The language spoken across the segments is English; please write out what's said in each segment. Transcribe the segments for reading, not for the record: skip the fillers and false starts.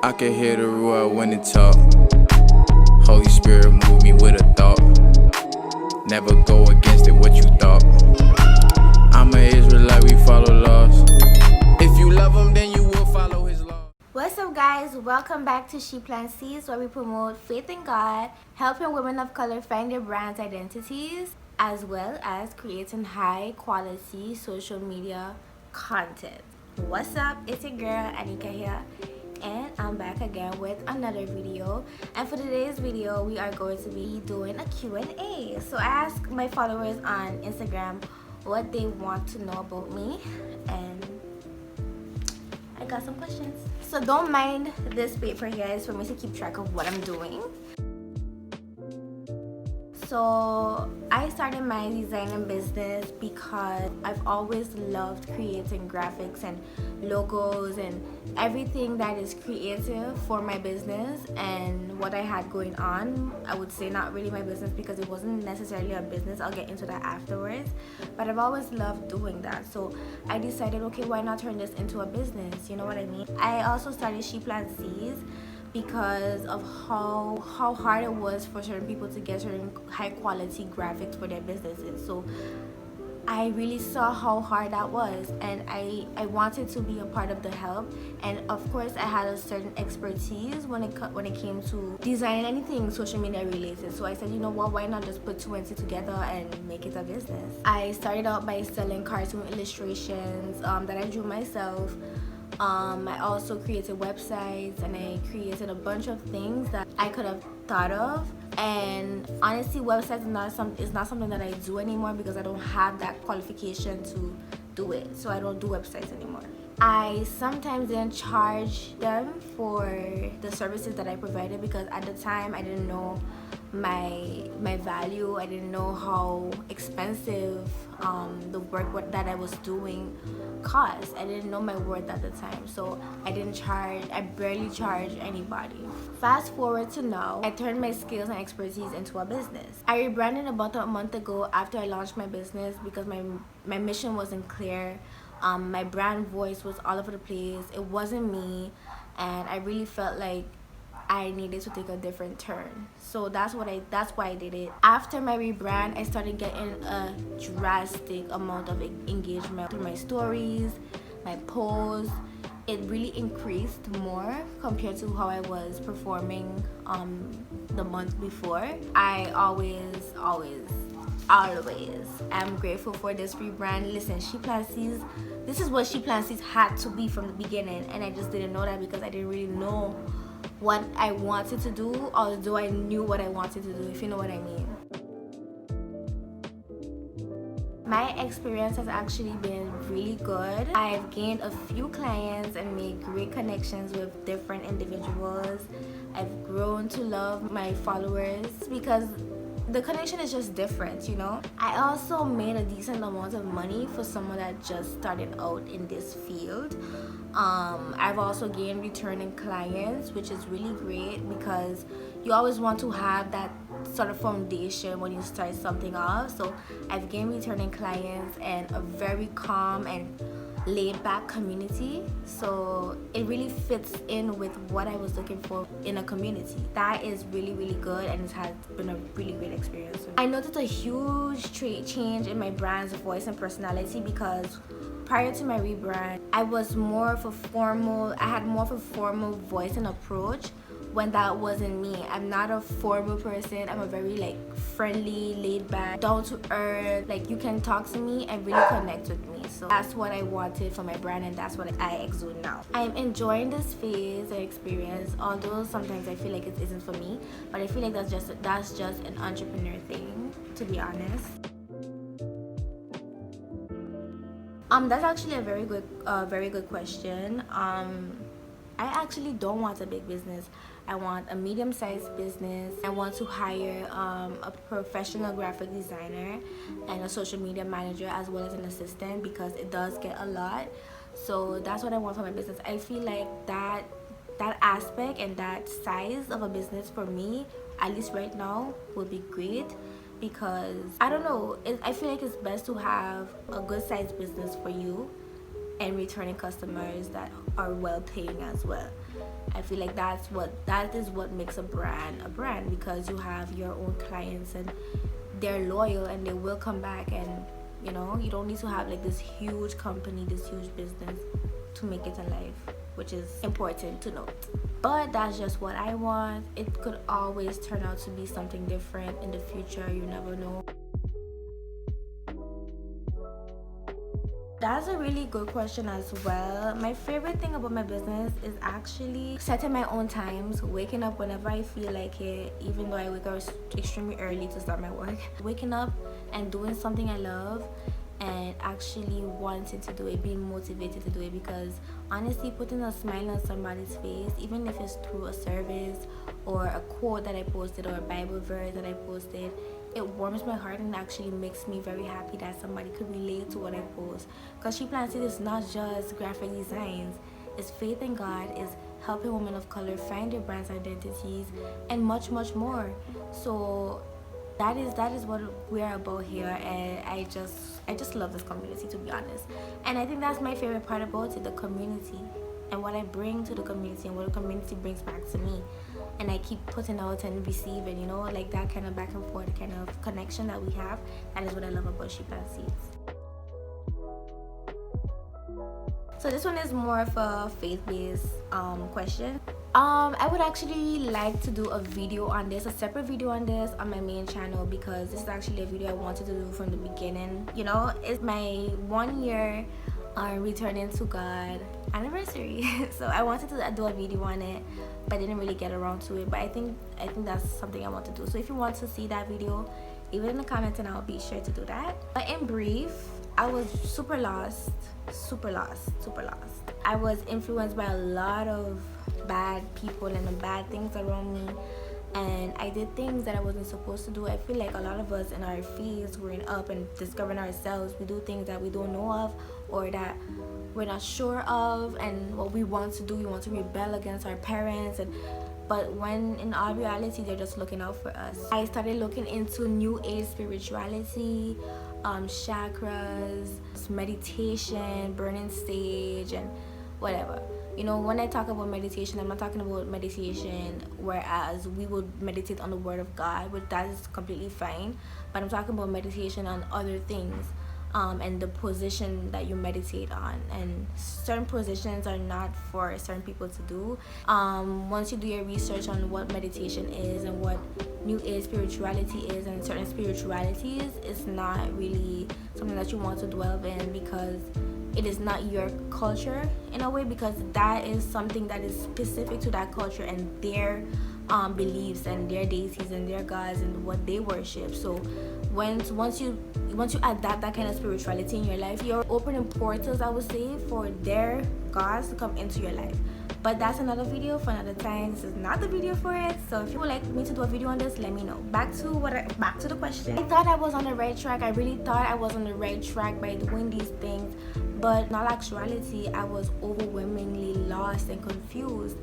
I can hear the Ruah when it talk. Holy Spirit move me with a thought. Never go against it, what you thought. I'm an Israelite, we follow laws. If you love him, then you will follow his law. What's up, guys? Welcome back to ShePlantSeeds, where we promote faith in God, helping women of color find their brand identities, as well as creating high quality social media content. What's up? It's your girl Anika here, and I'm back again with another video. And for today's video, we are going to be doing a Q&A. So I asked my followers on Instagram what they want to know about me, and I got some questions. So don't mind this paper here, it's for me to keep track of what I'm doing. So I started my designing business because I've always loved creating graphics and logos and everything that is creative for my business and what I had going on. I would say not really my business because it wasn't necessarily a business. I'll get into that afterwards. But I've always loved doing that. So I decided, okay, why not turn this into a business? You know what I mean? I also started ShePlantSeeds because of how hard it was for certain people to get certain high quality graphics for their businesses. So I really saw how hard that was, and I wanted to be a part of the help. And of course I had a certain expertise when it came to designing anything social media related. So I said, you know what, why not just put two and two together and make it a business. I started out by selling cartoon illustrations that I drew myself. I also created websites, and I created a bunch of things that I could have thought of. And honestly, websites is not something that I do anymore because I don't have that qualification to do it. So I don't do websites anymore. I sometimes didn't charge them for the services that I provided because at the time I didn't know my value. I didn't know how expensive the work that I was doing cost. I didn't know my worth at the time, so I barely charged anybody. Fast forward to now, I turned my skills and expertise into a business. I rebranded about a month ago after I launched my business because my mission wasn't clear. My brand voice was all over the place. It wasn't me, and I really felt like I needed to take a different turn. So that's why I did it. After my rebrand, I started getting a drastic amount of engagement through my stories, my posts. It really increased more compared to how I was performing the month before. I always am grateful for this rebrand. Listen, ShePlantSeeds, this is what ShePlantSeeds had to be from the beginning, and I just didn't know that because I didn't really know what I wanted to do, although I knew what I wanted to do, if you know what I mean. My experience has actually been really good. I've gained a few clients and made great connections with different individuals. I've grown to love my followers because the connection is just different, you know. I also made a decent amount of money for someone that just started out in this field. I've also gained returning clients, which is really great because you always want to have that sort of foundation when you start something off. So I've gained returning clients and a very calm and laid back community. So it really fits in with what I was looking for in a community. That is really, really good, and it has been a really great experience. I noticed a huge change in my brand's voice and personality because prior to my rebrand, I had more of a formal voice and approach when that wasn't me. I'm not a formal person. I'm a very friendly, laid back, down to earth. You can talk to me and really connect with me. So that's what I wanted for my brand, and that's what I exude now. I'm enjoying this phase and experience, although sometimes I feel like it isn't for me, but I feel like that's just an entrepreneur thing, to be honest. That's actually a very good question. I actually don't want a big business. I want a medium-sized business. I want to hire a professional graphic designer and a social media manager as well as an assistant because it does get a lot. So that's what I want for my business. I feel like that aspect and that size of a business for me, at least right now, would be great. Because I don't know, I feel like it's best to have a good sized business for you and returning customers that are well paying as well. I feel like that is what makes a brand, because you have your own clients and they're loyal and they will come back, and you don't need to have like this huge company, this huge business to make it in life, which is important to note. But that's just what I want. It could always turn out to be something different in the future. You never know. That's a really good question as well. My favorite thing about my business is actually setting my own times, waking up whenever I feel like it, even though I wake up extremely early to start my work. Waking up and doing something I love and actually wanting to do it, being motivated to do it, because honestly, putting a smile on somebody's face, even if it's through a service or a quote that I posted or a Bible verse that I posted, it warms my heart and actually makes me very happy that somebody could relate to what I post. Because ShePlantSeeds is not just graphic designs, it's faith in God, it's helping women of color find their brand's identities, and much more. So that is what we're about here, and I just love this community, to be honest. And I think that's my favorite part about it, the community, and what I bring to the community and what the community brings back to me. And I keep putting out and receiving, like that kind of back and forth kind of connection that we have. That is what I love about ShePlantSeeds. So this one is more of a faith-based question. I would actually like to do a video on this, a separate video on this on my main channel, because this is actually a video I wanted to do from the beginning. It's my 1 year returning to God anniversary. So I wanted to do a video on it, but I didn't really get around to it. But I think that's something I want to do. So if you want to see that video, leave it in the comments and I'll be sure to do that. But in brief, I was super lost. I was influenced by a lot of bad people and bad things around me, and I did things that I wasn't supposed to do. I feel like a lot of us in our phase growing up and discovering ourselves, we do things that we don't know of or that we're not sure of, and what we want to do, we want to rebel against our parents, but when in all reality they're just looking out for us. I started looking into new age spirituality, chakras, meditation, burning sage, and whatever. When I talk about meditation, I'm not talking about meditation whereas we would meditate on the word of God, which that is completely fine, but I'm talking about meditation on other things, and the position that you meditate on. And certain positions are not for certain people to do. Once you do your research on what meditation is and what new age spirituality is and certain spiritualities, it's not really something that you want to dwell in, because it is not your culture in a way, because that is something that is specific to that culture and their beliefs and their deities and their gods and what they worship. So once you adapt that kind of spirituality in your life, you're opening portals, I would say, for their gods to come into your life. But that's another video for another time. This is not the video for it. So if you would like me to do a video on this, let me know. Back to the question. I thought I was on the right track. I really thought I was on the right track by doing these things, but in all actuality, I was overwhelmingly lost and confused,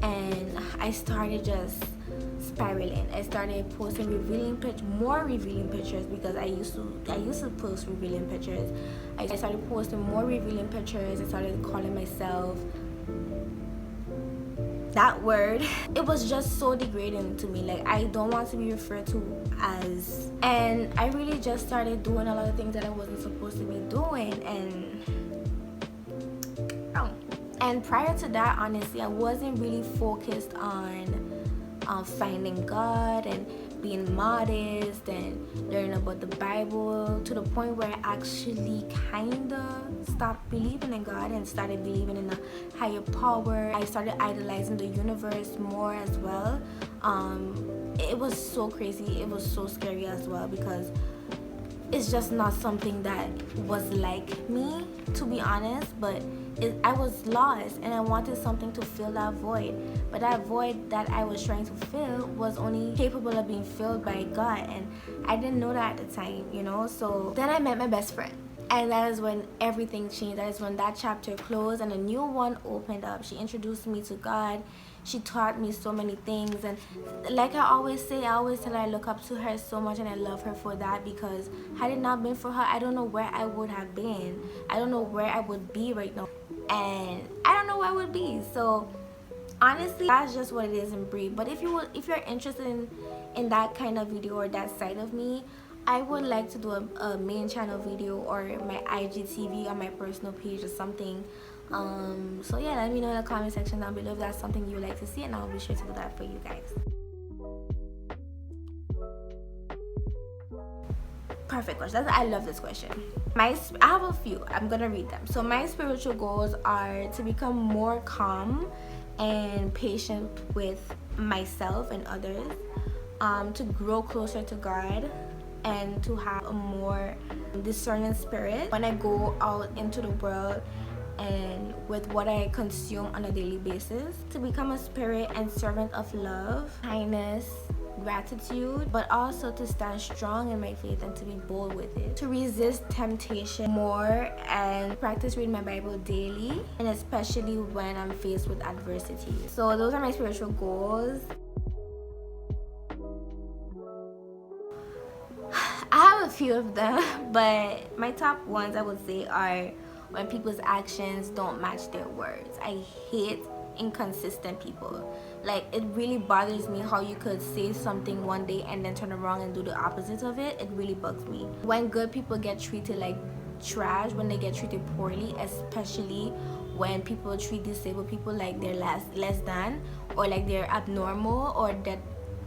and I started just spiraling. I started posting more revealing pictures, because I used to post revealing pictures. I started posting more revealing pictures. I started calling myself that word. It was just so degrading to me. Like, I don't want to be referred to as, and I really just started doing a lot of things that I wasn't supposed to be doing. And prior to that, honestly, I wasn't really focused on finding God and being modest and learning about the Bible, to the point where I actually kind of stopped believing in God and started believing in a higher power. I started idolizing the universe more as well. It was so crazy. It was so scary as well, because it's just not something that was like me, to be honest. But I was lost and I wanted something to fill that void, but that void that I was trying to fill was only capable of being filled by God, and I didn't know that at the time, So then I met my best friend, and that is when everything changed. That is when that chapter closed and a new one opened up. She introduced me to God. She taught me so many things, and like I always say, I always tell her I look up to her so much and I love her for that, because had it not been for her, I don't know where I would have been. I don't know where I would be right now. and I don't know what it would be. So honestly, that's just what it is in brief. But if you're interested in that kind of video or that side of me, I would like to do a main channel video or my IGTV on my personal page or something. So yeah, let me know in the comment section down below if that's something you would like to see, and I'll be sure to do that for you guys. Perfect question. I love this question. I have a few. I'm gonna read them. So my spiritual goals are to become more calm and patient with myself and others, to grow closer to God, and to have a more discerning spirit when I go out into the world and with what I consume on a daily basis, to become a spirit and servant of love, kindness, gratitude, but also to stand strong in my faith and to be bold with it, to resist temptation more and practice reading my Bible daily, and especially when I'm faced with adversity. So those are my spiritual goals. I have a few of them, but my top ones I would say are when people's actions don't match their words. I hate inconsistent people. Like, it really bothers me how you could say something one day and then turn around and do the opposite of it. It really bugs me. When good people get treated like trash, when they get treated poorly, especially when people treat disabled people like they're less than, or like they're abnormal, or that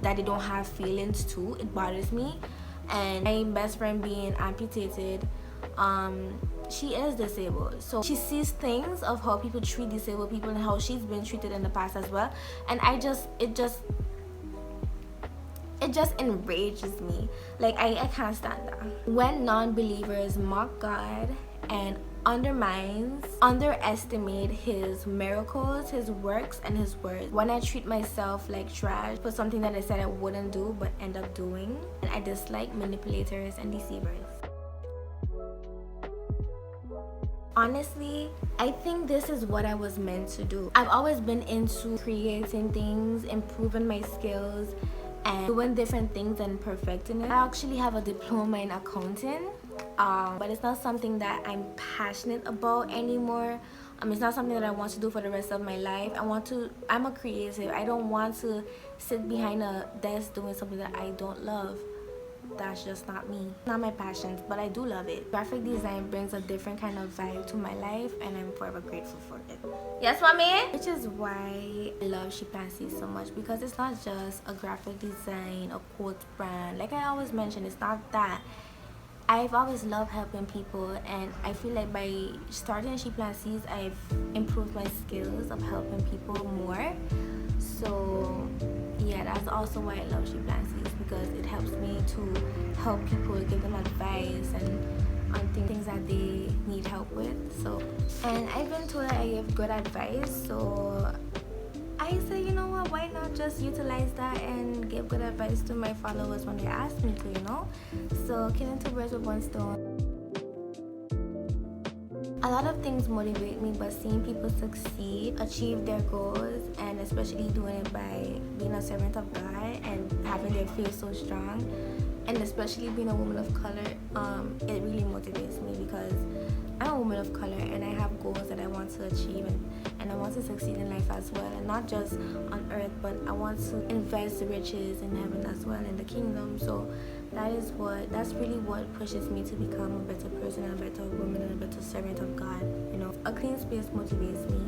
they don't have feelings too, it bothers me. And my best friend being amputated, she is disabled, so she sees things of how people treat disabled people and how she's been treated in the past as well, and it just enrages me. Like, I can't stand that when non-believers mock God and underestimate his miracles, his works, and his words. When I treat myself like trash for something that I said I wouldn't do but end up doing. And I dislike manipulators and deceivers. Honestly, I think this is what I was meant to do. I've always been into creating things, improving my skills, and doing different things and perfecting it. I actually have a diploma in accounting, but it's not something that I'm passionate about anymore. It's not something that I want to do for the rest of my life. I'm a creative. I don't want to sit behind a desk doing something that I don't love. That's just not me. Not my passion, but I do love it. Graphic design brings a different kind of vibe to my life, and I'm forever grateful for it. Yes, mommy? Which is why I love ShePlantSeeds so much, because it's not just a graphic design, a quote brand. Like I always mention, it's not that. I've always loved helping people, and I feel like by starting ShePlantSeeds, I've improved my skills of helping people more. So yeah, that's also why I love ShePlantSeeds, because it helps me to help people, give them advice and on things that they need help with. So, and I've been told that I give good advice, so I say, you know what, why not just utilize that and give good advice to my followers when they ask me to, you know? So killing two birds with one stone. A lot of things motivate me, but seeing people succeed, achieve their goals, and especially doing it by being a servant of God and having their faith so strong, and especially being a woman of color, it really motivates me, because I'm a woman of color and I have goals that I want to achieve, and I want to succeed in life as well, and not just on earth, but I want to invest riches in heaven as well, in the kingdom. So that's really what pushes me to become a better person, and a better woman, and a better servant of God. You know, a clean space motivates me.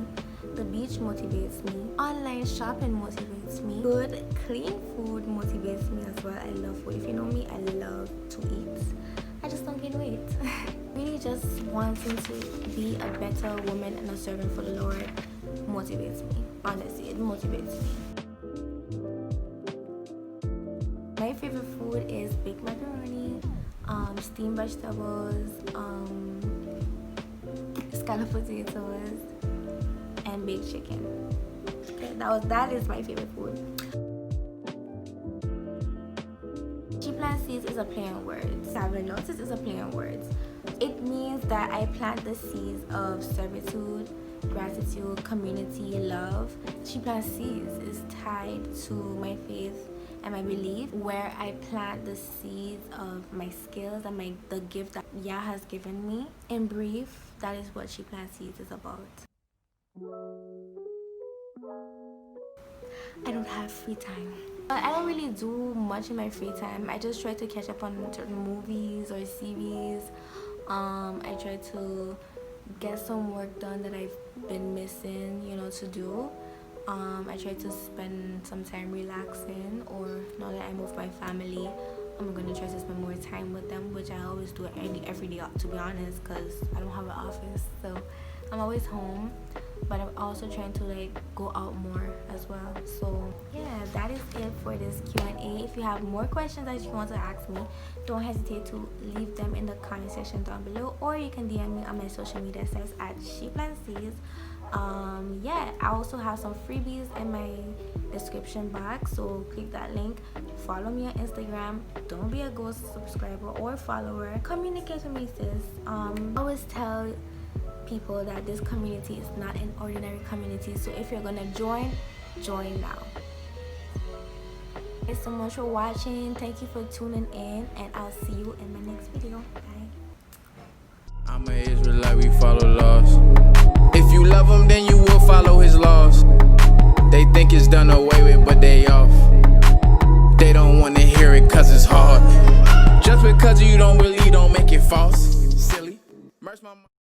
The beach motivates me. Online shopping motivates me. Good, clean food motivates me as well. I love food. If you know me, I love to eat. I just don't gain weight. Really just wanting to be a better woman and a servant for the Lord motivates me. Honestly, it motivates me. My favorite food is baked macaroni, steamed vegetables, scalloped potatoes, and baked chicken. Okay, that is my favorite food. ShePlantSeeds is a play on words. Haven't noticed, is a play on words. It means that I plant the seeds of servitude, gratitude, community, love. ShePlantSeeds is tied to my faith and my belief, where I plant the seeds of my skills and the gift that Yah has given me. In brief, that is what ShePlantSeeds is about. I don't have free time. I don't really do much in my free time. I just try to catch up on certain movies or series. I try to get some work done that I've been missing, to do. I try to spend some time relaxing, or now that I'm with my family, I'm gonna try to spend more time with them, which I always do every day, to be honest, because I don't have an office, so I'm always home. But I'm also trying to go out more as well. So yeah, that is it for this Q&A. If you have more questions that you want to ask me, don't hesitate to leave them in the comment section down below, or you can DM me on my social media sites at ShePlantSeeds. Yeah, I also have some freebies in my description box, so click that link. Follow me on Instagram. Don't be a ghost subscriber or follower. Communicate with me, sis. I always tell people that this community is not an ordinary community, so if you're gonna join now. Thanks so much for watching. Thank you for tuning in, and I'll see you in my next video. Bye. I'm an Israelite, we follow laws. If you love him, then you will follow his laws. They think it's done away with, but they off. They don't want to hear it cause it's hard. Just because you don't believe, don't make it false.